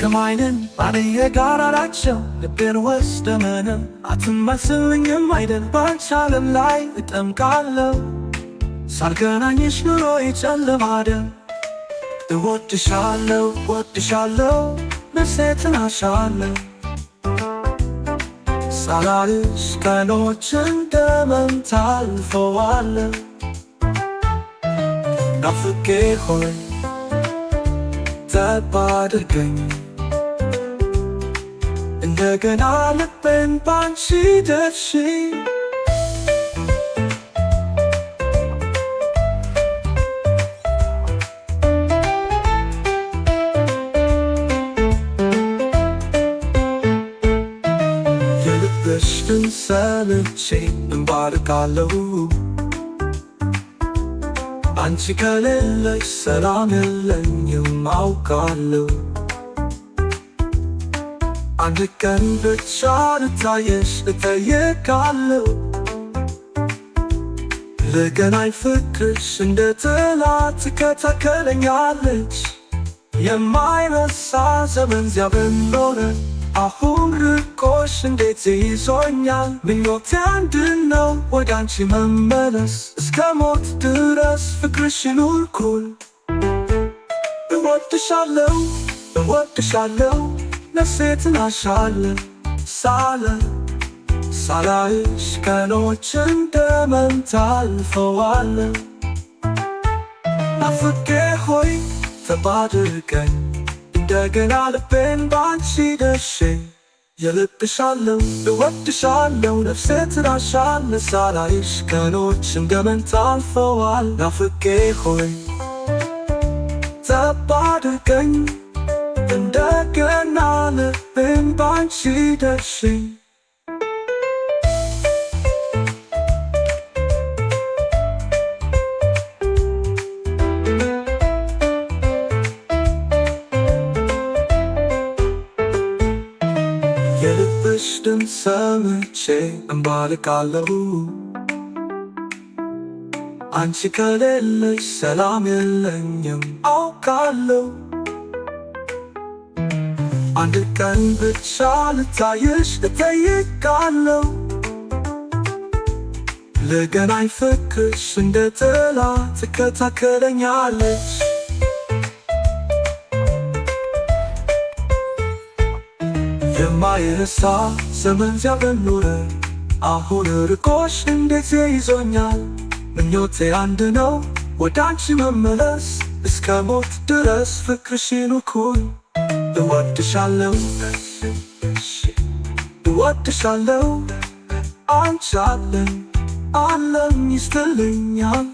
ከማይንን ባንየ ጋር አላቸው ልቤን ወስደ ምንም አትመስልኝም አይደል ባንቺ ዓለም ላይ እጠምቃለሁ ሳልገናኝሽ ኑሮ ይጨልማል እወድሻለሁ እወድሻለሁ ነፍሴ ትናሻለሁ ሳላይሽ ቀኖች እንደ መንታ አልፈዋለሁ ናፍቄ ሆይ ጠብ አድርገኝ እንደገና ልቤን ባንቺ ደርሺ የልብሽ ድምፅ ሰምቼ እንባርካለሁ አንቺ ከሌለሽ ሰላም የለኝም አውቃለሁ አንድ ቀን ብቻ ልታየሽ እጠይቃለሁ ልገናኝ ፍቅርሽ እንደ ጥላ ትከተለኛለች የማይረሳ ዘመን ዚያብን ኖረ አሁን ርቆሽ እንዴት ይዞኛል ምኞቴ አንድ ነው ወደ አንቺ መመለስ እስከ ሞት ድረስ ፍቅርሽ ይኑር ኩል እወድሻለሁ እወድሻለሁ ነፍሴ ትናሻለሁ ሳላይሽ ቀኖች እንደ መንታ አልፈዋለሁ ናፍቄ ሆይ ጠብ አድርገኝ እንደገና ልቤን ባንቺ ደርሼ የልብሻለሁ እወድሻለሁ ነፍሴ ትናሻለሁ ሳላይሽ ቀኖች እንደ መንታ አልፈዋል ናፍቄ ሆይ ጠብ አድርገኝ እንደገና ልቤን ባንቺ ደርሼ የልብሽ ድምፅ ሰምቼ እንባርካለሁ አንቺ ከሌለሽ ሰላም የለኝም አውቃለሁ አንድ ቀን ብቻ ልታየሽ እጠይቃለሁ ልገናኝ ፍቅርሽ እንደ ጥላ ትከተለኛለች የማይረሳ ዘመን ዚያብን ኖረ አሁን ርቆሽ እንዴት ይዞኛል ምኞቴ አንድ ነው ወደ አንቺ መመለስ እስከ ሞት ድረስ ፍቅርሽ ይኑር ኩል እወድሻለሁ እወድሻለሁ አንቺ አለኝ ይስጥልኛል